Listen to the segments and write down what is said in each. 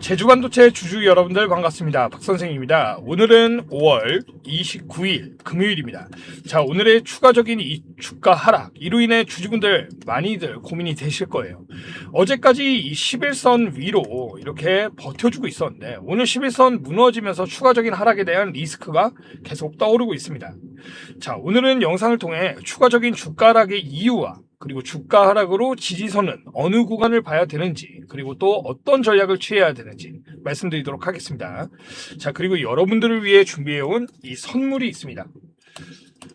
제주반도체 주주 여러분들 반갑습니다. 박선생입니다. 오늘은 5월 29일 금요일입니다. 자, 오늘의 추가적인 이 주가 하락, 이로 인해 주주분들 많이들 고민이 되실 거예요. 어제까지 이 11선 위로 이렇게 버텨주고 있었는데 오늘 11선 무너지면서 추가적인 하락에 대한 리스크가 계속 떠오르고 있습니다. 자, 오늘은 영상을 통해 추가적인 주가 하락의 이유와 그리고 주가 하락으로 지지선은 어느 구간을 봐야 되는지, 그리고 또 어떤 전략을 취해야 되는지 말씀드리도록 하겠습니다. 자, 그리고 여러분들을 위해 준비해온 이 선물이 있습니다.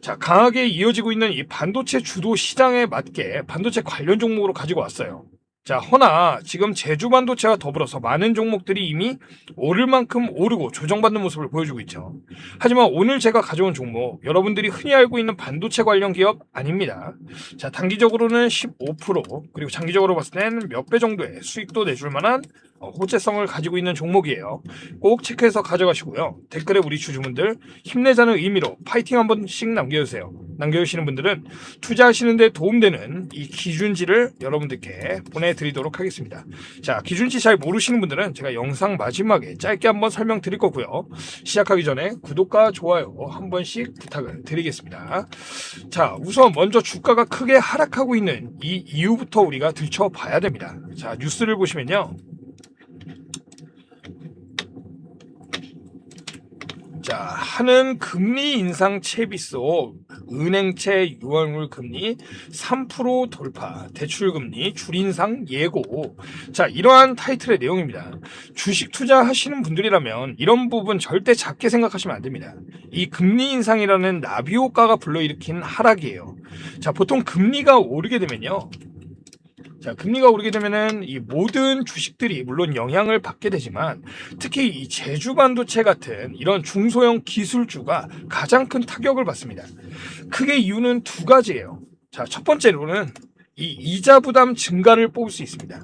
자, 강하게 이어지고 있는 이 반도체 주도 시장에 맞게 반도체 관련 종목으로 가지고 왔어요. 자, 허나 지금 제주반도체와 더불어서 많은 종목들이 이미 오를 만큼 오르고 조정받는 모습을 보여주고 있죠. 하지만 오늘 제가 가져온 종목, 여러분들이 흔히 알고 있는 반도체 관련 기업 아닙니다. 자, 단기적으로는 15%, 그리고 장기적으로 봤을 때는 몇 배 정도의 수익도 내줄 만한 호재성을 가지고 있는 종목이에요. 꼭 체크해서 가져가시고요. 댓글에 우리 주주분들 힘내자는 의미로 파이팅 한 번씩 남겨주세요. 남겨주시는 분들은 투자하시는 데 도움되는 이 기준지를 여러분들께 보내드리도록 하겠습니다. 자, 기준지 잘 모르시는 분들은 제가 영상 마지막에 짧게 한번 설명드릴 거고요. 시작하기 전에 구독과 좋아요 한 번씩 부탁을 드리겠습니다. 자, 우선 먼저 주가가 크게 하락하고 있는 이 이유부터 우리가 들춰봐야 됩니다. 자, 뉴스를 보시면요. 자, 하는 금리 인상 채비 속 은행채 유언물 금리 3% 돌파, 대출금리 줄인상 예고. 자, 이러한 타이틀의 내용입니다. 주식 투자하시는 분들이라면 이런 부분 절대 작게 생각하시면 안 됩니다. 이 금리 인상이라는 나비 효과가 불러일으킨 하락이에요. 자, 보통 금리가 오르게 되면요. 자, 금리가 오르게 되면은 이 모든 주식들이 물론 영향을 받게 되지만 특히 이 제주반도체 같은 이런 중소형 기술주가 가장 큰 타격을 받습니다. 크게 이유는 두 가지예요. 자, 첫 번째로는 이 이자 부담 증가를 뽑을 수 있습니다.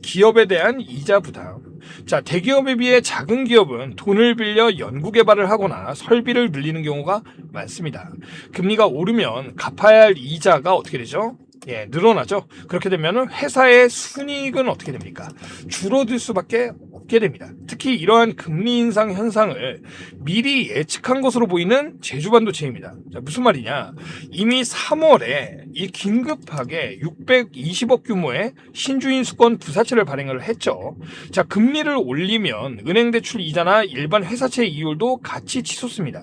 기업에 대한 이자 부담. 자, 대기업에 비해 작은 기업은 돈을 빌려 연구개발을 하거나 설비를 늘리는 경우가 많습니다. 금리가 오르면 갚아야 할 이자가 어떻게 되죠? 예, 늘어나죠. 그렇게 되면 회사의 순이익은 어떻게 됩니까? 줄어들 수밖에 없게 됩니다. 특히 이러한 금리 인상 현상을 미리 예측한 것으로 보이는 제주반도체입니다. 자, 무슨 말이냐? 이미 3월에 이 긴급하게 620억 규모의 신주인 수권 부사채를 발행을 했죠. 자, 금리를 올리면 은행 대출 이자나 일반 회사채 이율도 같이 치솟습니다.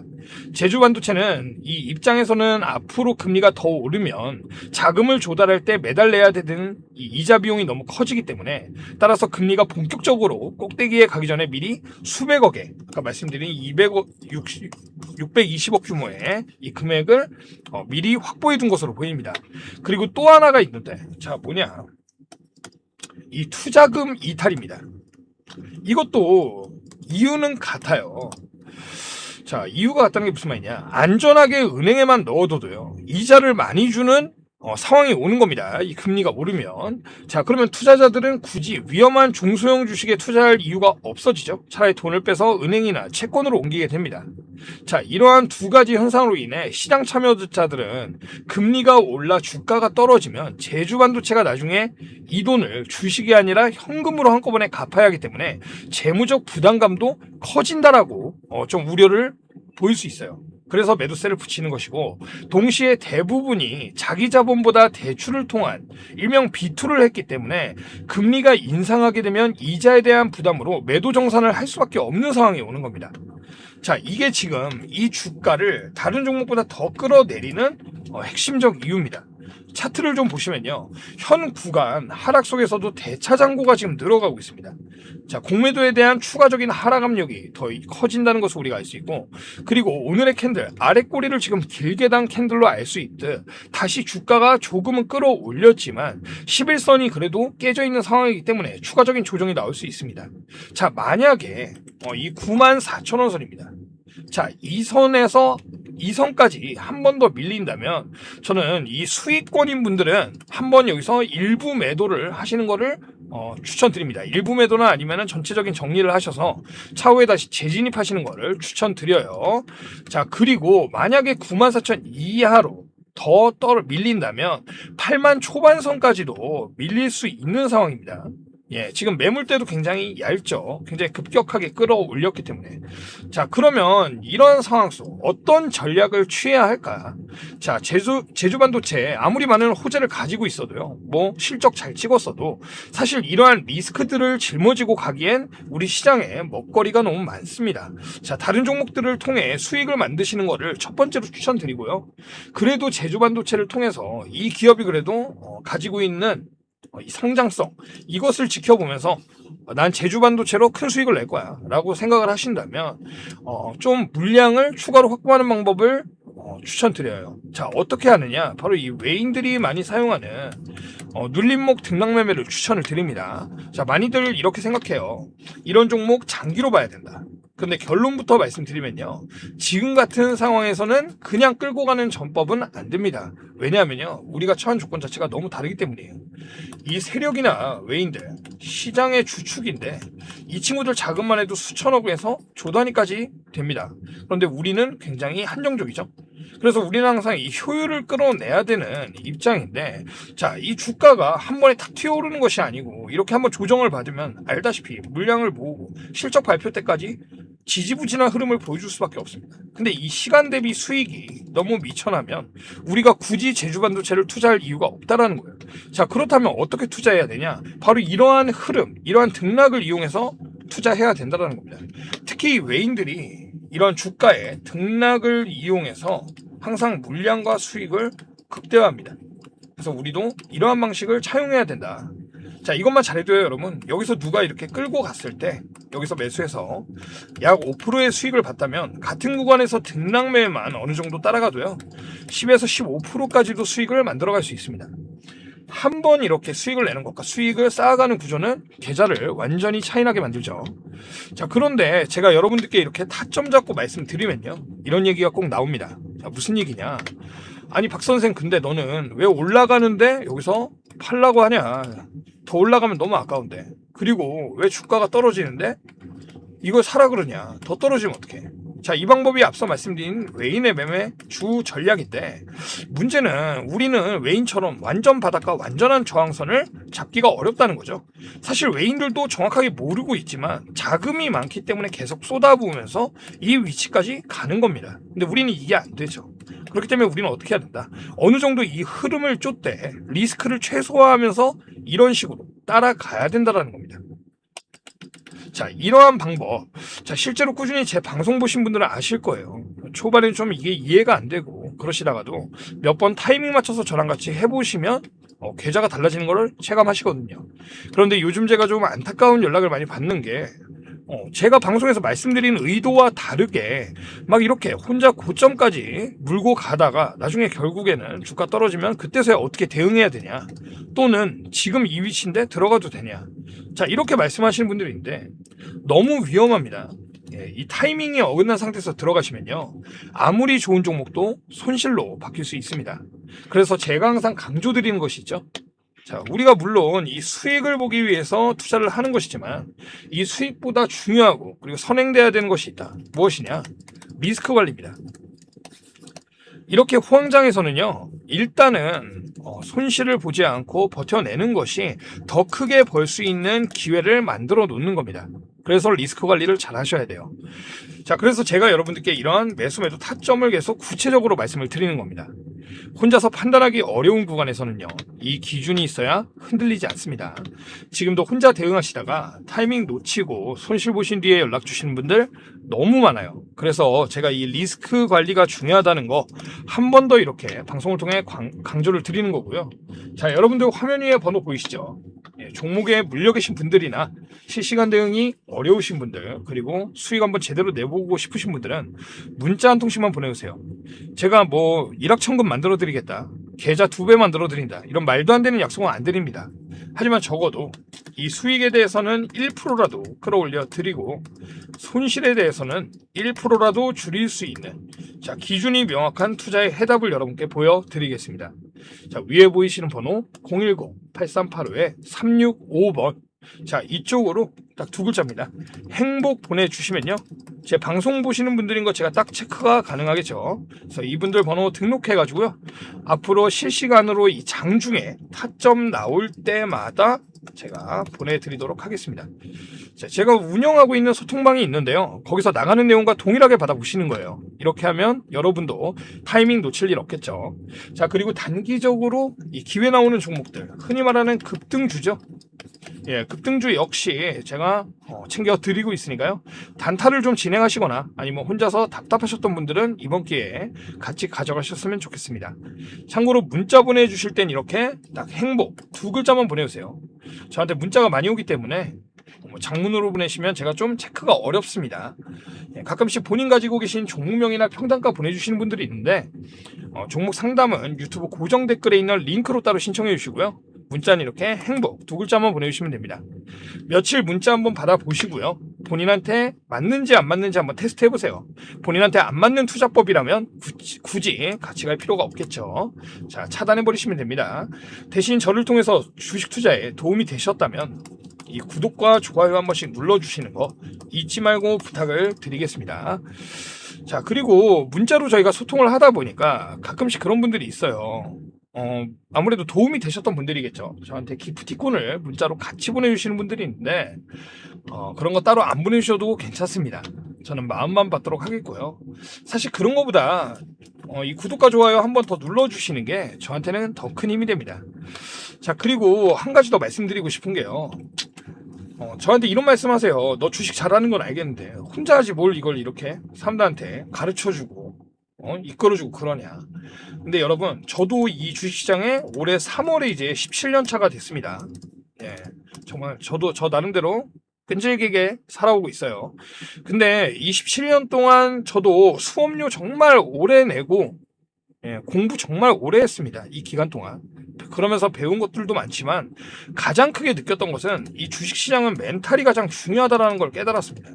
제주반도체는 이 입장에서는 앞으로 금리가 더 오르면 자금을 조달할 때 매달 내야 되는 이 이자 비용이 너무 커지기 때문에, 따라서 금리가 본격적으로 꼭대기에 가기 전에 미리 수백억에, 아까 말씀드린 620억 규모의 이 금액을 미리 확보해 둔 것으로 보입니다. 그리고 또 하나가 있는데, 자, 뭐냐, 이 투자금 이탈입니다. 이것도 이유는 같아요. 자, 이유가 같다는 게 무슨 말이냐? 안전하게 은행에만 넣어둬도요, 이자를 많이 주는 상황이 오는 겁니다. 이 금리가 오르면. 자, 그러면 투자자들은 굳이 위험한 중소형 주식에 투자할 이유가 없어지죠. 차라리 돈을 빼서 은행이나 채권으로 옮기게 됩니다. 자, 이러한 두 가지 현상으로 인해 시장 참여자들은 금리가 올라 주가가 떨어지면 제주반도체가 나중에 이 돈을 주식이 아니라 현금으로 한꺼번에 갚아야 하기 때문에 재무적 부담감도 커진다라고 좀 우려를 보일 수 있어요. 그래서 매도세를 붙이는 것이고, 동시에 대부분이 자기 자본보다 대출을 통한 일명 B2를 했기 때문에 금리가 인상하게 되면 이자에 대한 부담으로 매도 정산을 할 수밖에 없는 상황이 오는 겁니다. 자, 이게 지금 이 주가를 다른 종목보다 더 끌어내리는 핵심적 이유입니다. 차트를 좀 보시면요, 현 구간 하락 속에서도 대차장고가 지금 늘어가고 있습니다. 자, 공매도에 대한 추가적인 하락 압력이 더 커진다는 것을 우리가 알 수 있고, 그리고 오늘의 캔들 아래 꼬리를 지금 길게 단 캔들로 알 수 있듯 다시 주가가 조금은 끌어올렸지만 11선이 그래도 깨져 있는 상황이기 때문에 추가적인 조정이 나올 수 있습니다. 자, 만약에 이 94,000원 선입니다. 자, 이 선까지 한 번 더 밀린다면 저는 이 수익권인 분들은 한번 여기서 일부 매도를 하시는 거를 추천드립니다. 일부 매도나 아니면 전체적인 정리를 하셔서 차후에 다시 재진입하시는 거를 추천드려요. 자, 그리고 만약에 94,000 이하로 더 밀린다면 8만 초반선까지도 밀릴 수 있는 상황입니다. 지금 매물대도 굉장히 얇죠. 굉장히 급격하게 끌어올렸기 때문에. 자, 그러면 이런 상황 속 어떤 전략을 취해야 할까? 자, 제주반도체 아무리 많은 호재를 가지고 있어도요, 뭐 실적 잘 찍었어도 사실 이러한 리스크들을 짊어지고 가기엔 우리 시장에 먹거리가 너무 많습니다. 자, 다른 종목들을 통해 수익을 만드시는 거를 첫 번째로 추천드리고요. 그래도 제주반도체를 통해서 이 기업이 그래도 가지고 있는 이 성장성, 이것을 지켜보면서 난 제주반도체로 큰 수익을 낼 거야 라고 생각을 하신다면 좀 물량을 추가로 확보하는 방법을 추천드려요. 자, 어떻게 하느냐? 바로 이 외인들이 많이 사용하는 눌림목 등락매매를 추천을 드립니다. 자, 많이들 이렇게 생각해요. 이런 종목 장기로 봐야 된다. 근데 결론부터 말씀드리면요, 지금 같은 상황에서는 그냥 끌고 가는 전법은 안 됩니다. 왜냐하면요, 우리가 처한 조건 자체가 너무 다르기 때문이에요. 이 세력이나 외인들, 시장의 주축인데 이 친구들 자금만 해도 수천억에서 조 단위까지 됩니다. 그런데 우리는 굉장히 한정적이죠. 그래서 우리는 항상 이 효율을 끌어내야 되는 입장인데, 자, 이 주가가 한 번에 탁 튀어오르는 것이 아니고 이렇게 한번 조정을 받으면 알다시피 물량을 모으고 실적 발표 때까지 지지부진한 흐름을 보여줄 수밖에 없습니다. 근데 이 시간 대비 수익이 너무 미천하면 우리가 굳이 제주반도체를 투자할 이유가 없다라는 거예요. 자, 그렇다면 어떻게 투자해야 되냐? 바로 이러한 흐름, 이러한 등락을 이용해서 투자해야 된다는 겁니다. 특히 외인들이 이런 주가의 등락을 이용해서 항상 물량과 수익을 극대화합니다. 그래서 우리도 이러한 방식을 차용해야 된다. 자, 이것만 잘해도요, 여러분. 여기서 누가 이렇게 끌고 갔을 때 여기서 매수해서 약 5%의 수익을 봤다면 같은 구간에서 등락매만 어느 정도 따라가도요, 10에서 15%까지도 수익을 만들어갈 수 있습니다. 한 번 이렇게 수익을 내는 것과 수익을 쌓아가는 구조는 계좌를 완전히 차이나게 만들죠. 자, 그런데 제가 여러분들께 이렇게 타점 잡고 말씀드리면요, 이런 얘기가 꼭 나옵니다. 자, 무슨 얘기냐? 아니, 박 선생, 근데 너는 왜 올라가는데 여기서 팔라고 하냐? 더 올라가면 너무 아까운데. 그리고 왜 주가가 떨어지는데 이걸 사라 그러냐? 더 떨어지면 어떡해? 자, 이 방법이 앞서 말씀드린 외인의 매매 주 전략인데, 문제는 우리는 외인처럼 완전 바닥과 완전한 저항선을 잡기가 어렵다는 거죠. 사실 외인들도 정확하게 모르고 있지만 자금이 많기 때문에 계속 쏟아부으면서 이 위치까지 가는 겁니다. 근데 우리는 이게 안 되죠. 그렇기 때문에 우리는 어떻게 해야 된다? 어느 정도 이 흐름을 쫓되 리스크를 최소화하면서 이런 식으로 따라가야 된다는 겁니다. 자, 이러한 방법, 자, 실제로 꾸준히 제 방송 보신 분들은 아실 거예요. 초반에는 좀 이게 이해가 안 되고 그러시다가도 몇 번 타이밍 맞춰서 저랑 같이 해보시면 계좌가 달라지는 거를 체감하시거든요. 그런데 요즘 제가 좀 안타까운 연락을 많이 받는 게, 제가 방송에서 말씀드린 의도와 다르게 막 이렇게 혼자 고점까지 물고 가다가 나중에 결국에는 주가 떨어지면 그때서야 어떻게 대응해야 되냐, 또는 지금 이 위치인데 들어가도 되냐, 자, 이렇게 말씀하시는 분들인데 너무 위험합니다. 이 타이밍이 어긋난 상태에서 들어가시면요, 아무리 좋은 종목도 손실로 바뀔 수 있습니다. 그래서 제가 항상 강조드리는 것이 있죠. 자, 우리가 물론 이 수익을 보기 위해서 투자를 하는 것이지만 이 수익보다 중요하고 그리고 선행돼야 되는 것이 있다. 무엇이냐? 리스크 관리입니다. 이렇게 호황장에서는요, 일단은 손실을 보지 않고 버텨내는 것이 더 크게 벌 수 있는 기회를 만들어 놓는 겁니다. 그래서 리스크 관리를 잘 하셔야 돼요. 자, 그래서 제가 여러분들께 이러한 매수 매도 타점을 계속 구체적으로 말씀을 드리는 겁니다. 혼자서 판단하기 어려운 구간에서는요, 이 기준이 있어야 흔들리지 않습니다. 지금도 혼자 대응하시다가 타이밍 놓치고 손실 보신 뒤에 연락 주시는 분들 너무 많아요. 그래서 제가 이 리스크 관리가 중요하다는 거 한 번 더 이렇게 방송을 통해 강조를 드리는 거고요. 자, 여러분들 화면 위에 번호 보이시죠? 종목에 물려 계신 분들이나 실시간 대응이 어려우신 분들, 그리고 수익 한번 제대로 내보고 싶으신 분들은 문자 한 통씩만 보내주세요. 제가 뭐 일확천금 만들어 드리겠다, 계좌 2배 만들어 드린다, 이런 말도 안 되는 약속은 안 드립니다. 하지만 적어도 이 수익에 대해서는 1%라도 끌어올려 드리고 손실에 대해서는 1%라도 줄일 수 있는, 자, 기준이 명확한 투자의 해답을 여러분께 보여드리겠습니다. 자, 위에 보이시는 번호 010-8385-3655번 자, 이쪽으로 딱 두 글자입니다. 행복 보내주시면요, 제 방송 보시는 분들인 거 제가 딱 체크가 가능하겠죠. 그래서 이분들 번호 등록해 가지고요, 앞으로 실시간으로 이 장중에 타점 나올 때마다 제가 보내드리도록 하겠습니다. 자, 제가 운영하고 있는 소통방이 있는데요, 거기서 나가는 내용과 동일하게 받아보시는 거예요. 이렇게 하면 여러분도 타이밍 놓칠 일 없겠죠. 자, 그리고 단기적으로 이 기회 나오는 종목들, 흔히 말하는 급등주죠. 예, 급등주 역시 제가 챙겨 드리고 있으니까요, 단타를 좀 진행하시거나 아니면 혼자서 답답하셨던 분들은 이번 기회에 같이 가져가셨으면 좋겠습니다. 참고로 문자 보내주실 땐 이렇게 딱 행복 두 글자만 보내주세요. 저한테 문자가 많이 오기 때문에 장문으로 보내시면 제가 좀 체크가 어렵습니다. 예, 가끔씩 본인 가지고 계신 종목명이나 평단가 보내주시는 분들이 있는데, 종목 상담은 유튜브 고정 댓글에 있는 링크로 따로 신청해 주시고요, 문자는 이렇게 행복 두 글자만 보내주시면 됩니다. 며칠 문자 한번 받아보시고요, 본인한테 맞는지 안 맞는지 한번 테스트 해보세요. 본인한테 안 맞는 투자법이라면 굳이 같이 갈 필요가 없겠죠. 자, 차단해버리시면 됩니다. 대신 저를 통해서 주식 투자에 도움이 되셨다면 이 구독과 좋아요 한 번씩 눌러주시는 거 잊지 말고 부탁을 드리겠습니다. 자, 그리고 문자로 저희가 소통을 하다 보니까 가끔씩 그런 분들이 있어요. 아무래도 도움이 되셨던 분들이겠죠. 저한테 기프티콘을 문자로 같이 보내주시는 분들이 있는데, 그런 거 따로 안 보내주셔도 괜찮습니다. 저는 마음만 받도록 하겠고요. 사실 그런 거보다 이 구독과 좋아요 한 번 더 눌러주시는 게 저한테는 더 큰 힘이 됩니다. 자, 그리고 한 가지 더 말씀드리고 싶은 게요, 저한테 이런 말씀 하세요. 너 주식 잘하는 건 알겠는데 혼자 하지 뭘 이걸 이렇게 사람들한테 가르쳐주고 이끌어주고 그러냐. 근데 여러분, 저도 이 주식시장에 올해 3월에 이제 17년 차가 됐습니다. 예, 정말 저도 저 나름대로 끈질기게 살아오고 있어요. 근데 이 17년 동안 저도 수업료 정말 오래 내고, 예, 공부 정말 오래 했습니다. 이 기간 동안. 그러면서 배운 것들도 많지만 가장 크게 느꼈던 것은 이 주식시장은 멘탈이 가장 중요하다는 걸 깨달았습니다.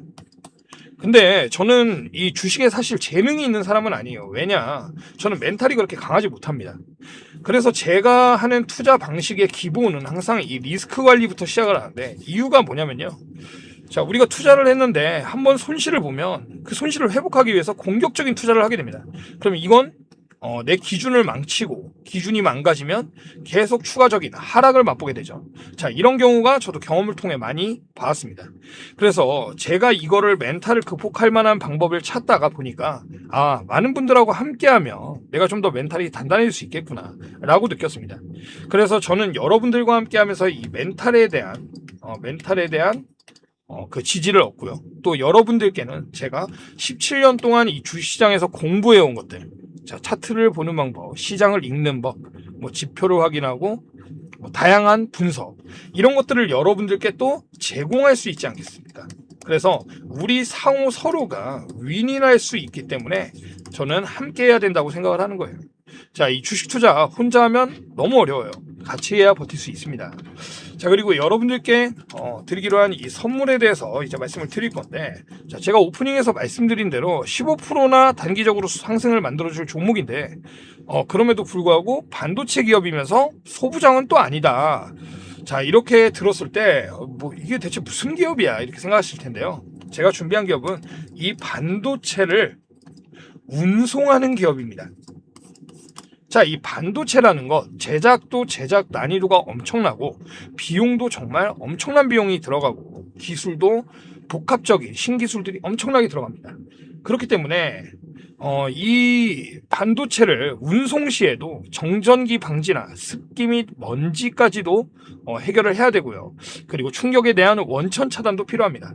근데 저는 이 주식에 사실 재능이 있는 사람은 아니에요. 왜냐? 저는 멘탈이 그렇게 강하지 못합니다. 그래서 제가 하는 투자 방식의 기본은 항상 이 리스크 관리부터 시작을 하는데, 이유가 뭐냐면요, 자, 우리가 투자를 했는데 한번 손실을 보면 그 손실을 회복하기 위해서 공격적인 투자를 하게 됩니다. 그러면 이건 내 기준을 망치고 기준이 망가지면 계속 추가적인 하락을 맛보게 되죠. 자, 이런 경우가 저도 경험을 통해 많이 봤습니다. 그래서 제가 이거를 멘탈을 극복할 만한 방법을 찾다가 보니까, 많은 분들하고 함께하면 내가 좀 더 멘탈이 단단해질 수 있겠구나 라고 느꼈습니다. 그래서 저는 여러분들과 함께하면서 이 멘탈에 대한 그 지지를 얻고요, 또 여러분들께는 제가 17년 동안 이 주식시장에서 공부해온 것들, 자, 차트를 보는 방법, 시장을 읽는 법, 지표를 확인하고 다양한 분석, 이런 것들을 여러분들께 또 제공할 수 있지 않겠습니까? 그래서 우리 상호 서로가 윈윈할 수 있기 때문에 저는 함께 해야 된다고 생각을 하는 거예요. 자, 이 주식 투자 혼자 하면 너무 어려워요. 같이 해야 버틸 수 있습니다. 자, 그리고 여러분들께 드리기로 한 이 선물에 대해서 이제 말씀을 드릴 건데, 자, 제가 오프닝에서 말씀드린 대로 15%나 단기적으로 상승을 만들어줄 종목인데, 그럼에도 불구하고 반도체 기업이면서 소부장은 또 아니다. 자, 이렇게 들었을 때 이게 대체 무슨 기업이야 이렇게 생각하실 텐데요. 제가 준비한 기업은 이 반도체를 운송하는 기업입니다. 자, 이 반도체라는 것, 제작도 제작 난이도가 엄청나고 비용도 정말 엄청난 비용이 들어가고 기술도 복합적인 신기술들이 엄청나게 들어갑니다. 그렇기 때문에 이 반도체를 운송 시에도 정전기 방지나 습기 및 먼지까지도 해결을 해야 되고요. 그리고 충격에 대한 원천 차단도 필요합니다.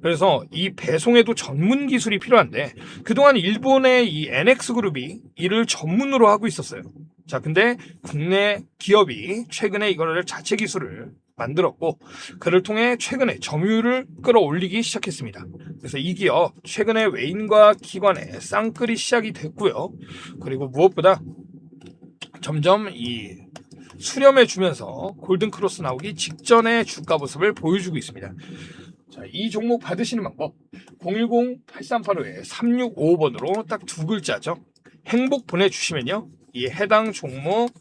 그래서 이 배송에도 전문 기술이 필요한데, 그동안 일본의 이 NX그룹이 이를 전문으로 하고 있었어요. 자, 근데 국내 기업이 최근에 이거를 자체 기술을 만들었고, 그를 통해 최근에 점유율을 끌어올리기 시작했습니다. 그래서 이 기업 최근에 외인과 기관에 쌍끌이 시작이 됐고요. 그리고 무엇보다 점점 이 수렴해 주면서 골든크로스 나오기 직전의 주가 모습을 보여주고 있습니다. 자, 이 종목 받으시는 방법 010-8385-3655번으로 딱 두 글자죠. 행복 보내주시면요, 이 해당 종목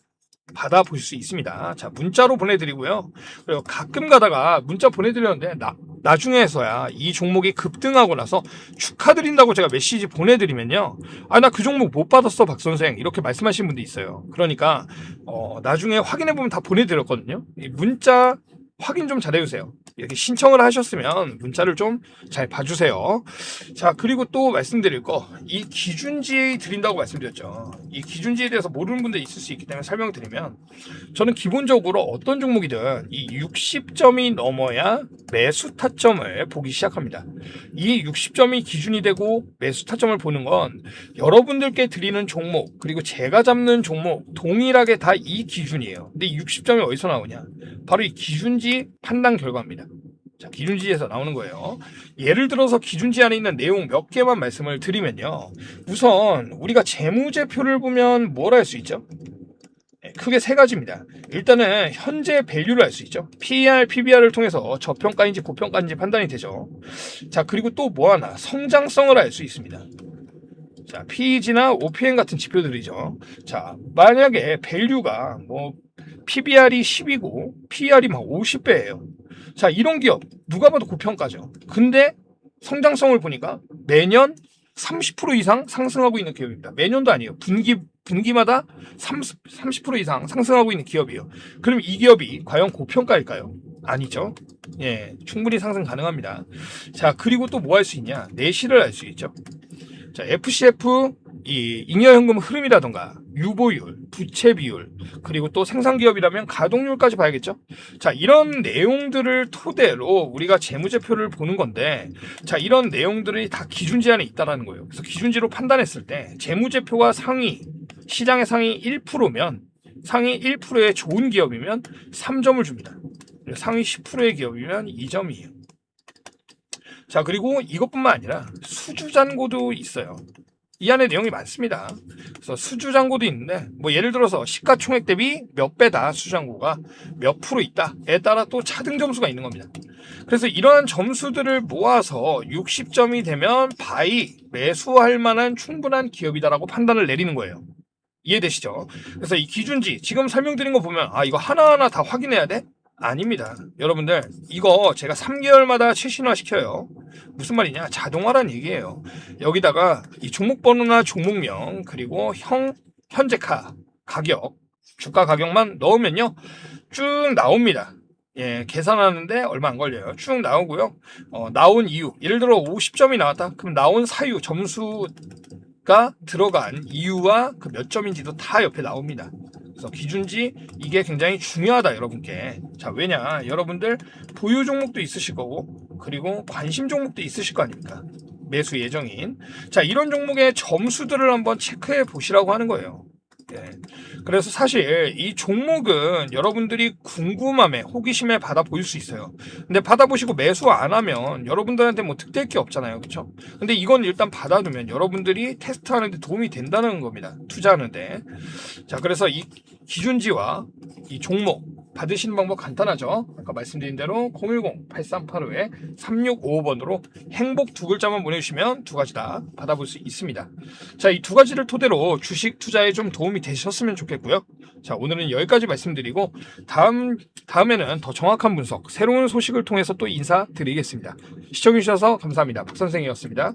받아볼 수 있습니다. 자, 문자로 보내드리고요. 그리고 가끔 가다가 문자 보내드렸는데 나중에서야 이 종목이 급등하고 나서 축하드린다고 제가 메시지 보내드리면요. 아, 나 그 종목 못 받았어, 박 선생. 이렇게 말씀하시는 분도 있어요. 그러니까 나중에 확인해보면 다 보내드렸거든요. 이 문자 확인 좀 잘해주세요. 이렇게 신청을 하셨으면 문자를 좀 잘 봐주세요. 자, 그리고 또 말씀드릴 거, 이 기준지 드린다고 말씀드렸죠. 이 기준지에 대해서 모르는 분들 있을 수 있기 때문에 설명드리면, 저는 기본적으로 어떤 종목이든 이 60점이 넘어야 매수 타점을 보기 시작합니다. 이 60점이 기준이 되고 매수 타점을 보는 건 여러분들께 드리는 종목, 그리고 제가 잡는 종목 동일하게 다 이 기준이에요. 근데 이 60점이 어디서 나오냐? 바로 이 기준지 판단 결과입니다. 자, 기준지에서 나오는 거예요. 예를 들어서 기준지 안에 있는 내용 몇 개만 말씀을 드리면요. 우선 우리가 재무제표를 보면 뭘 알 수 있죠? 크게 세 가지입니다. 일단은 현재 밸류를 알 수 있죠. PER, PBR을 통해서 저평가인지 고평가인지 판단이 되죠. 자, 그리고 또 뭐 하나? 성장성을 알 수 있습니다. 자, PEG나 OPM 같은 지표들이죠. 자, 만약에 밸류가 PBR이 10이고 PER이 막 50배예요. 자, 이런 기업 누가 봐도 고평가죠. 근데 성장성을 보니까 매년 30% 이상 상승하고 있는 기업입니다. 매년도 아니에요. 분기마다 30% 이상 상승하고 있는 기업이에요. 그럼 이 기업이 과연 고평가일까요? 아니죠. 예, 충분히 상승 가능합니다. 자, 그리고 또 뭐 할 수 있냐? 내실을 알 수 있죠. 자, FCF 이 잉여현금 흐름이라던가 유보율, 부채 비율, 그리고 또 생산기업이라면 가동률까지 봐야겠죠. 자, 이런 내용들을 토대로 우리가 재무제표를 보는 건데, 자, 이런 내용들이 다 기준지 안에 있다라는 거예요. 그래서 기준지로 판단했을 때 재무제표가 시장의 상위 1%면, 상위 1%의 좋은 기업이면 3점을 줍니다. 상위 10%의 기업이면 2점이에요. 자, 그리고 이것뿐만 아니라 수주잔고도 있어요. 이 안에 내용이 많습니다. 그래서 수주잔고도 있는데, 예를 들어서 시가총액 대비 몇 배다, 수주잔고가 몇 프로 있다에 따라 또 차등 점수가 있는 겁니다. 그래서 이러한 점수들을 모아서 60점이 되면 매수할 만한 충분한 기업이다라고 판단을 내리는 거예요. 이해되시죠? 그래서 이 기준지 지금 설명드린 거 보면 이거 하나하나 다 확인해야 돼? 아닙니다. 여러분들, 이거 제가 3개월마다 최신화 시켜요. 무슨 말이냐? 자동화란 얘기예요. 여기다가 이 종목 번호나 종목명, 그리고 현재가 가격, 주가 가격만 넣으면요, 쭉 나옵니다. 예, 계산하는데 얼마 안 걸려요. 쭉 나오고요. 나온 이유, 예를 들어 50점이 나왔다. 그럼 나온 사유, 점수가 들어간 이유와 그 몇 점인지도 다 옆에 나옵니다. 그래서 기준지, 이게 굉장히 중요하다, 여러분께. 자, 왜냐, 여러분들 보유 종목도 있으실 거고, 그리고 관심 종목도 있으실 거 아닙니까? 매수 예정인. 자, 이런 종목의 점수들을 한번 체크해 보시라고 하는 거예요. 예. 그래서 사실 이 종목은 여러분들이 궁금함에, 호기심에 받아 보일 수 있어요. 근데 받아보시고 매수 안 하면 여러분들한테 득될 게 없잖아요. 그렇죠? 근데 이건 일단 받아두면 여러분들이 테스트하는데 도움이 된다는 겁니다. 투자하는데. 자, 그래서 이 기준지와 이 종목 받으시는 방법 간단하죠. 아까 말씀드린 대로 010-8385-3655번으로 행복 두 글자만 보내주시면 두 가지 다 받아볼 수 있습니다. 자, 이 두 가지를 토대로 주식 투자에 좀 도움이 되셨으면 좋겠고요. 자, 오늘은 여기까지 말씀드리고 다음에는 더 정확한 분석, 새로운 소식을 통해서 또 인사드리겠습니다. 시청해주셔서 감사합니다. 박 선생이었습니다.